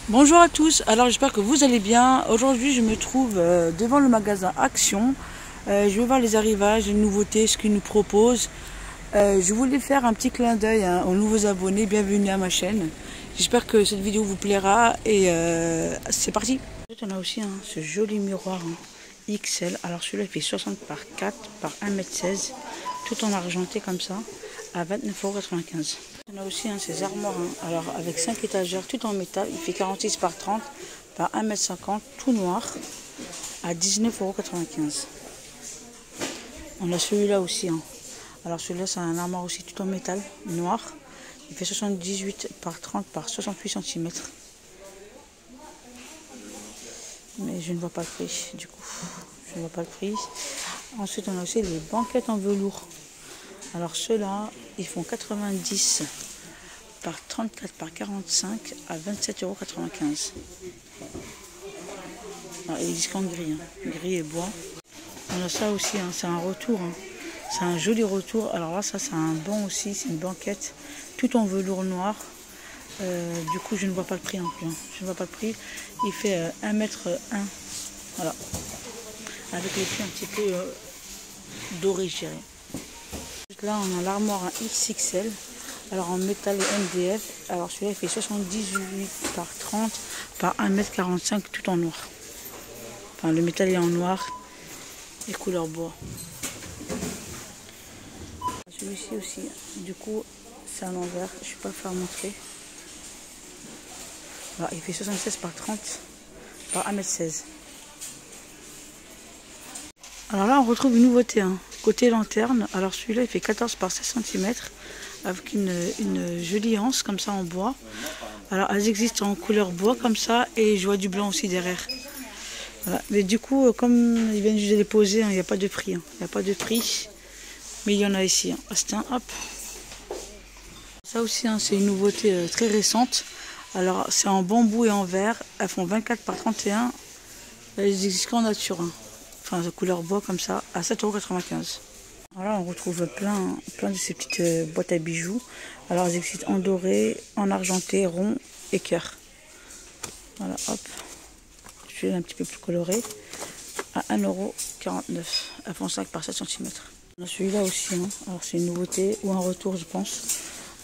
Bonjour à tous, alors j'espère que vous allez bien. Aujourd'hui je me trouve devant le magasin Action. Je vais voir les arrivages, les nouveautés, ce qu'ils nous proposent. Je voulais faire un petit clin d'œil aux nouveaux abonnés, bienvenue à ma chaîne. J'espère que cette vidéo vous plaira et c'est parti. On a aussi ce joli miroir XL, alors celui-là il fait 60 par 4 par 1m16, tout en argenté comme ça, à 29,95 €. On a aussi ces armoires, alors avec 5 étagères, tout en métal, il fait 46 par 30 par 1m50, tout noir, à 19,95 €. On a celui-là aussi, alors celui-là c'est un armoire aussi tout en métal, noir, il fait 78 par 30 par 68 cm. Mais je ne vois pas le prix, du coup, je ne vois pas le prix. Ensuite on a aussi les banquettes en velours. Alors ceux-là, ils font 90 par 34 par 45 à 27,95 €. Alors il existe qu'en gris, gris et bois. On a ça aussi, c'est un retour, c'est un joli retour. Alors là, ça c'est un banc aussi, c'est une banquette, tout en velours noir. Du coup, je ne vois pas le prix non plus. Je ne vois pas le prix. Il fait 1,1 m, voilà, avec les pieds un petit peu dorés, je dirais. Là, on a l'armoire XXL, alors en métal MDF. Alors celui-là, il fait 78 par 30 par 1,45 m, tout en noir. Enfin, le métal est en noir et couleur bois. Celui-ci aussi, du coup, c'est à l'envers. Je ne vais pas faire montrer. Alors, il fait 76 par 30 par 1,16 m. Alors là, on retrouve une nouveauté, côté lanterne. Alors celui-là, il fait 14 par 16 cm avec une jolie anse comme ça en bois. Alors elles existent en couleur bois comme ça et je vois du blanc aussi derrière. Voilà. Mais du coup, comme ils viennent juste de les poser, il n'y a pas de prix. Il n'y a pas de prix, mais il y en a ici. Hop. Ça aussi, c'est une nouveauté très récente. Alors c'est en bambou et en verre. Elles font 24 par 31. Elles existent qu'en nature. Enfin, de couleur bois comme ça, à 7,95 €. Alors là, on retrouve plein de ces petites boîtes à bijoux. Alors, elles existent en doré, en argenté, rond et cœur. Voilà, hop. Je suis un petit peu plus coloré. À 1,49 €. Elles font 5 par 7 cm. On a celui-là aussi. Alors, c'est une nouveauté ou un retour, je pense.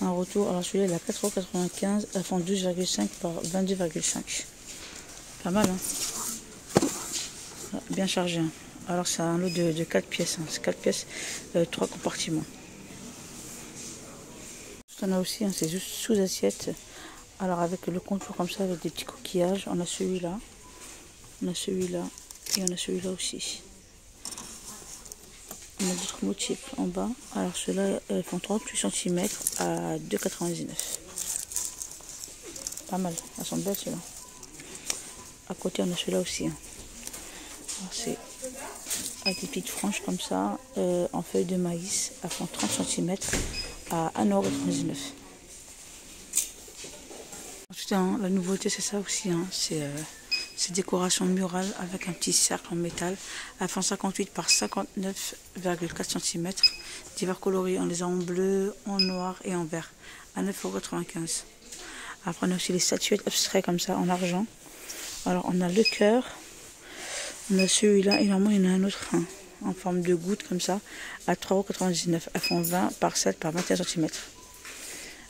Un retour. Alors, celui-là, il est à 4,95 €. Elles font 12,5 par 22,5. Pas mal, bien chargé. Alors c'est un lot de 4 pièces, c'est 4 pièces, 3 compartiments. On a aussi, c'est juste sous assiette. Alors avec le contour comme ça, avec des petits coquillages. On a celui-là, on a celui-là et on a celui-là aussi. On a d'autres motifs en bas. Alors ceux-là, ils font 38 cm à 2,99 €. Pas mal, elles sont belles ceux-là. À côté, on a celui-là aussi. C'est avec des petites franges comme ça, en feuilles de maïs, elles font 30 cm à 1,99 €. Ensuite, la nouveauté, c'est ça aussi, c'est décoration murale avec un petit cercle en métal. Elles font 58 par 59,4 cm. Divers coloris, on les a en bleu, en noir et en vert, à 9,95 €. Après, on a aussi les statuettes abstraites comme ça, en argent. Alors, on a le cœur. On a celui-là, et normalement il y en a un autre en forme de goutte comme ça, à 3,99 €. Elles font 20 par 7 par 21 cm.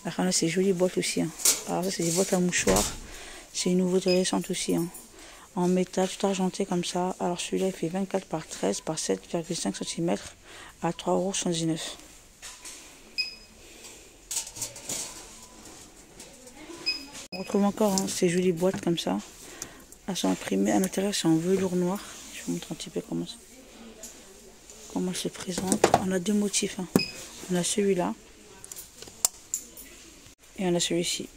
Après on a ces jolies boîtes aussi. Alors ça c'est des boîtes à mouchoirs. C'est une nouveauté récente aussi. En métal, tout argenté comme ça. Alors celui-là il fait 24 par 13 par 7,5 cm à 3,79 €. On retrouve encore ces jolies boîtes comme ça. Elles sont imprimées à l'intérieur, c'est en velours noir. Je vous montre un petit peu comment elle se présente. On a deux motifs. On a celui-là et on a celui-ci.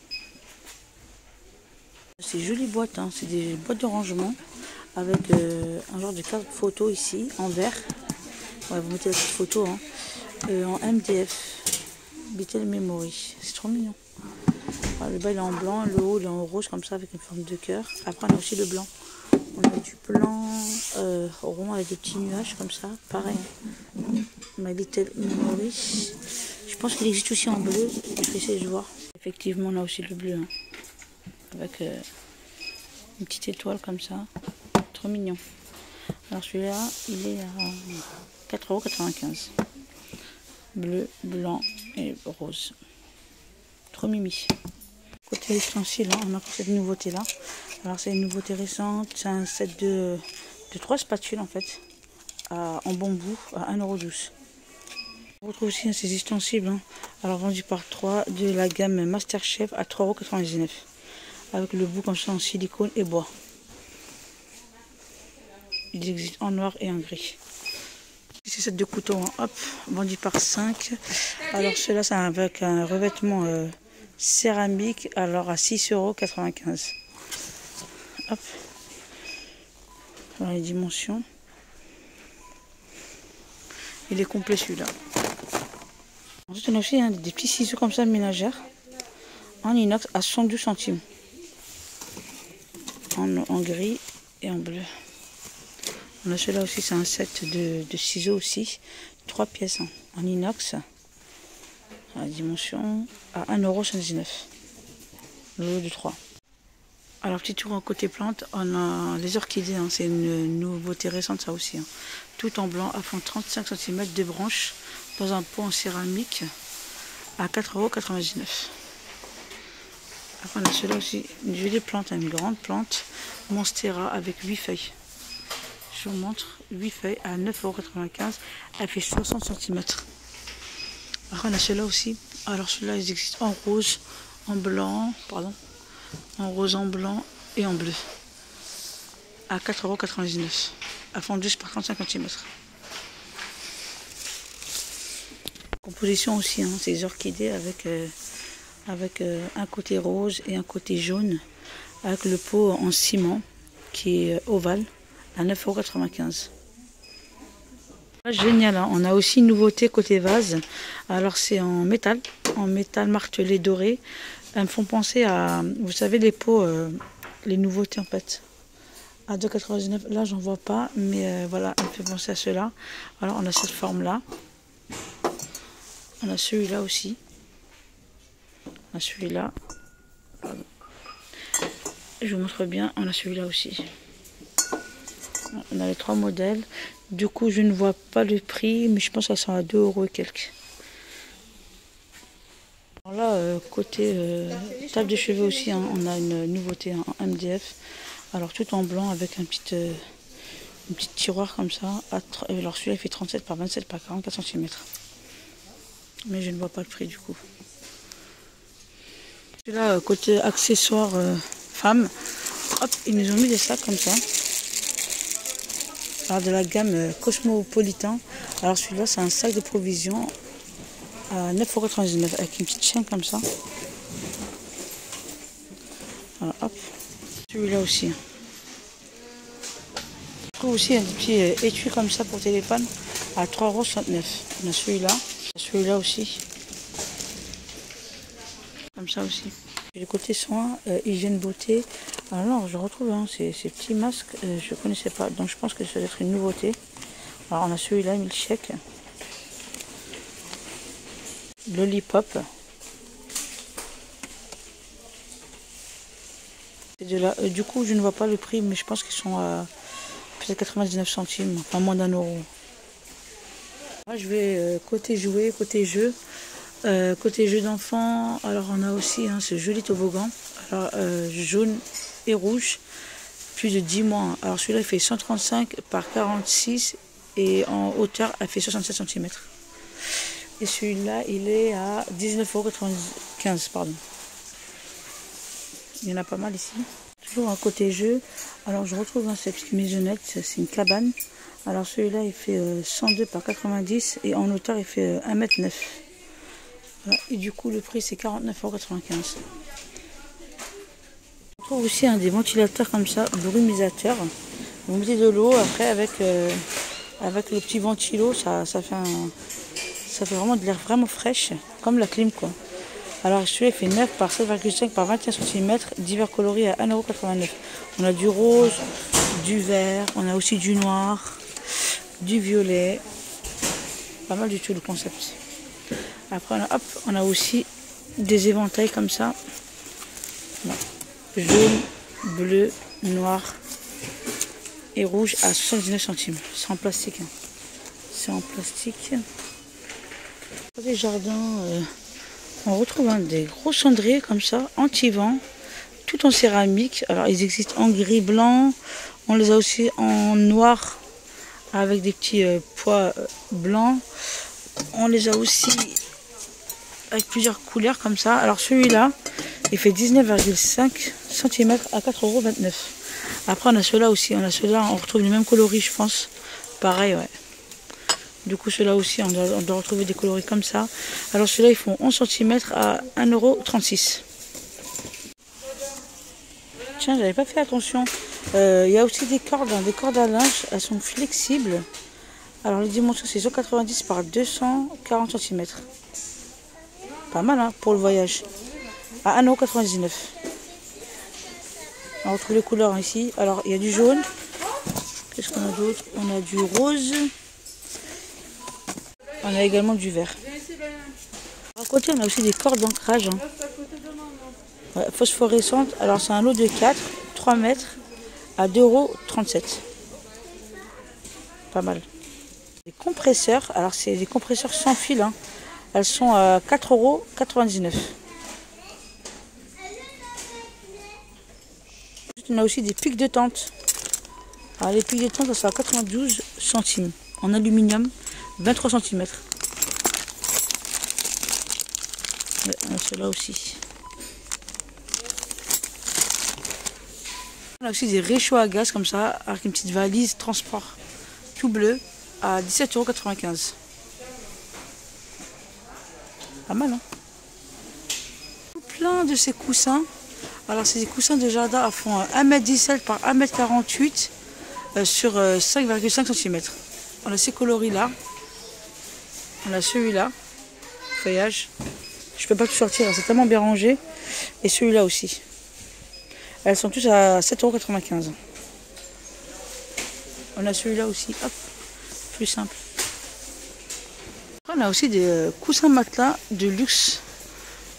Ces jolies boîtes, c'est des boîtes de rangement avec un genre de carte photo ici en vert. Ouais, vous mettez la petite photo en MDF. Little Memory. C'est trop mignon. Alors, le bas il est en blanc, le haut il est en rose comme ça avec une forme de cœur. Après on a aussi le blanc. On a du blanc rond avec des petits nuages comme ça. Pareil. My Little Memory. Je pense qu'il existe aussi en bleu. Je vais essayer de voir. Effectivement on a aussi le bleu. Avec Une petite étoile comme ça. Trop mignon. Alors celui-là, il est à 4,95 €. Bleu, blanc et rose. Trop mimi. Côté ustensile, on a cette nouveauté là. Alors c'est une nouveauté récente. C'est un set de 3 spatules en fait. En bambou à 1,12 €. On retrouve aussi ces ustensiles. Alors vendus par 3 de la gamme Masterchef à 3,99 €. Avec le bout comme ça en silicone et bois. Ils existent en noir et en gris. Ici, c'est de couteaux, hop, vendu par 5. Alors, ceux-là, c'est avec un revêtement céramique, alors à 6,95 €. Hop. Voilà les dimensions. Il est complet celui-là. Ensuite, on a aussi des petits ciseaux comme ça, ménagères, en inox à 72 centimes. En gris et en bleu. On a celui-là aussi, c'est un set de ciseaux aussi. 3 pièces en inox. À la dimension à 1,79 €. Le lot de 3. Alors, petit tour en côté plante, on a les orchidées. C'est une nouveauté récente ça aussi. Tout en blanc à fond 35 cm de branches dans un pot en céramique à 4,99 €. Après, on a celui-là aussi, une jolie plante, une grande plante Monstera avec 8 feuilles. Je vous montre 8 feuilles à 9,95 €. Elle fait 60 cm. Après, on a celui-là aussi. Alors, celui-là, ils existent en rose, en blanc, en rose, en blanc et en bleu. À 4,99 €. À fondue par 35 cm. Composition aussi, ces orchidées avec un côté rose et un côté jaune. Avec le pot en ciment qui est ovale. À 9,95 €. Génial, on a aussi une nouveauté côté vase. Alors c'est en métal martelé doré. Elles me font penser à, vous savez, les pots, les nouveautés en fait. À 2,99 €, là j'en vois pas, mais voilà, elle me fait penser à cela. Alors on a cette forme là. On a celui-là aussi. On a celui-là. Je vous montre bien, on a celui-là aussi. On a les 3 modèles. Du coup, je ne vois pas le prix, mais je pense qu'elles sont à 2 € et quelques. Alors là, côté table de chevet aussi, on a une nouveauté en MDF. Alors tout en blanc avec une petite tiroir comme ça. Alors celui-là, il fait 37 par 27 par 44 cm. Mais je ne vois pas le prix du coup. Celui-là, côté accessoires femmes, hop, ils nous ont mis des sacs comme ça. Alors de la gamme Cosmopolitan. Alors celui-là, c'est un sac de provisions à 9,99 € avec une petite chaîne comme ça. Voilà, hop. Celui-là aussi. Je trouve aussi un petit étui comme ça pour téléphone à 3,69 €. On a celui-là aussi. Comme ça aussi. Et le côté soins, hygiène beauté. Alors je retrouve ces petits masques, je ne connaissais pas, donc je pense que ça doit être une nouveauté. Alors on a celui-là, Milkshake. Lollipop. Du coup, je ne vois pas le prix, mais je pense qu'ils sont à peut-être 99 centimes, enfin moins d'1 €. Là, je vais côté jouets, côté jeux. Côté jeux d'enfants, alors on a aussi ce joli toboggan, alors jaune et rouge, plus de 10 mois. Alors celui-là il fait 135 par 46 et en hauteur elle fait 67 cm. Et celui-là il est à 19,95 €, pardon. Il y en a pas mal ici. Toujours à côté jeu, alors je retrouve cette petite maisonnette, c'est une cabane. Alors celui-là il fait 102 par 90 et en hauteur il fait 1,9 m. Voilà. Et du coup le prix c'est 49,95 €. On trouve aussi des ventilateurs comme ça, brumisateurs. Vous mettez de l'eau après avec le petit ventilo, ça fait vraiment de l'air vraiment fraîche, comme la clim quoi. Alors celui-là il fait 9 par 7,5 par 21 cm, divers coloris à 1,89 €. On a du rose, du vert, on a aussi du noir, du violet. Pas mal du tout le concept. Après on a aussi des éventails comme ça. Voilà. Jaune, bleu, noir et rouge à 79 centimes. C'est en plastique. Hein. C'est en plastique. Pour les jardins, on retrouve des gros cendriers comme ça, anti-vent, tout en céramique. Alors ils existent en gris blanc, on les a aussi en noir avec des petits pois blancs. On les a aussi avec plusieurs couleurs comme ça. Alors celui-là, il fait 19,5 cm à 4,29 €. Après on a ceux-là aussi, on retrouve les mêmes coloris je pense. Pareil ouais. Du coup ceux-là aussi on doit retrouver des coloris comme ça. Alors ceux-là ils font 11 cm à 1,36 €. Tiens, j'avais pas fait attention. Il y a aussi des cordes à linge, elles sont flexibles. Alors les dimensions c'est 190 par 240 cm. Pas mal hein, pour le voyage. À 1,99 €. On retrouve les couleurs ici. Alors il y a du jaune. Qu'est-ce qu'on a d'autre? On a du rose. On a également du vert. À côté on a aussi des cordes d'ancrage. Hein. Ouais, phosphorescentes. Alors c'est un lot de 4, 3 mètres à 2,37 €. Pas mal. Les compresseurs. Alors c'est des compresseurs sans fil. Hein. Elles sont à 4,99 €. On a aussi des pics de tente. Alors les pics de tente, ça à 92 centimes. En aluminium, 23 cm. On a ceux-là aussi. On a aussi des réchauds à gaz comme ça, avec une petite valise transport tout bleu à 17,95 €. Pas mal, hein? Plein de ces coussins. Alors, c'est des coussins de jardin à fond 1,17 m par 1,48 m sur 5,5 cm. On a ces coloris-là. On a celui-là, feuillage. Je peux pas tout sortir, c'est tellement bien rangé. Et celui-là aussi. Elles sont tous à 7,95 €. On a celui-là aussi, hop, plus simple. On a aussi des coussins matelas de luxe.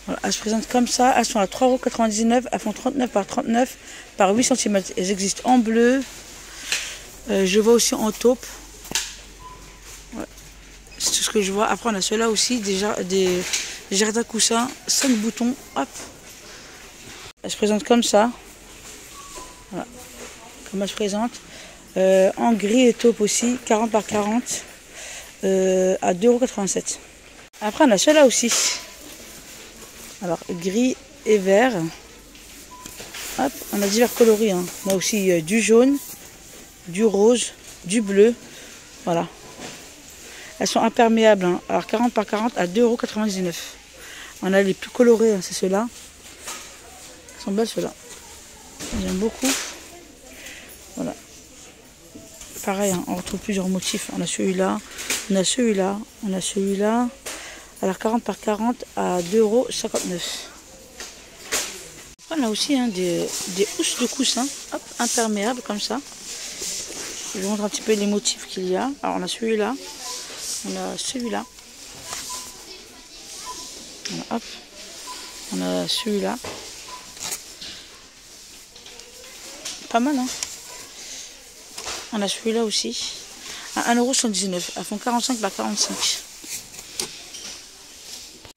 Voilà, elles se présentent comme ça, elles sont à 3,99 €, elles font 39 par 39 par 8 cm. Elles existent en bleu, je vois aussi en taupe. Ouais. C'est tout ce que je vois. Après on a ceux-là aussi, des jardins coussins, 5 boutons, hop. Elles se présentent comme ça. Voilà, comme elles se présentent. En gris et taupe aussi, 40 par 40 à 2,87 €. Après on a ceux-là aussi. Alors gris et vert. Hop, on a divers coloris. Hein. On a aussi du jaune, du rose, du bleu. Voilà. Elles sont imperméables. Hein. Alors 40 par 40 à 2,99 €. On a les plus colorés, hein, c'est ceux-là. Elles sont belles ceux-là. J'aime beaucoup. Voilà. Pareil, hein, on retrouve plusieurs motifs. On a celui-là, on a celui-là, on a celui-là. Alors 40 par 40 à 2,59 €. On a aussi hein, des housses de coussins, hop, imperméables comme ça. Je vous montre un petit peu les motifs qu'il y a. Alors on a celui-là, on a celui-là. Hop, on a celui-là. Pas mal, hein. On a celui-là aussi. À 1,79 €. Elles font 45 par 45.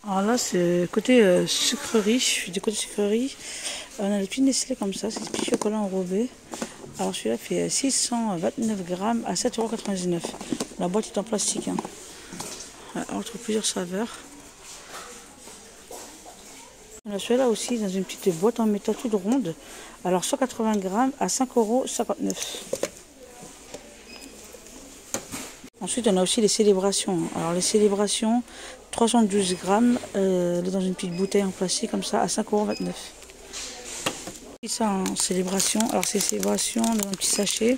Alors là, c'est côté sucrerie. Je suis du côté sucrerie. On a des petits Nestlé comme ça. C'est des petits chocolats enrobés. Alors celui-là fait 629 grammes à 7,99 €. La boîte est en plastique. Hein. On retrouve plusieurs saveurs. On a celui-là aussi dans une petite boîte en métal toute ronde. Alors 180 grammes à 5,59 €. Ensuite, on a aussi les célébrations. Alors les célébrations, 312 grammes, dans une petite bouteille en plastique comme ça à 5,29 €. Et ça en célébration. Alors c'est célébration dans un petit sachet.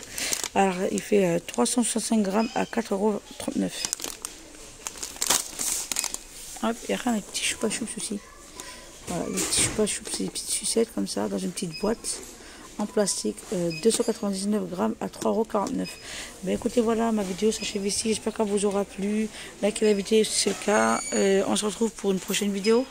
Alors il fait 365 grammes à 4,39 €. Hop, il y a rien, les petits choupa choups aussi. Voilà, les petits choupa choups, c'est des petites sucettes comme ça dans une petite boîte en plastique, 299 grammes à 3,49 €. Ben écoutez, voilà, ma vidéo s'achève ici. J'espère qu'elle vous aura plu. Likez la vidéo si c'est le cas. On se retrouve pour une prochaine vidéo.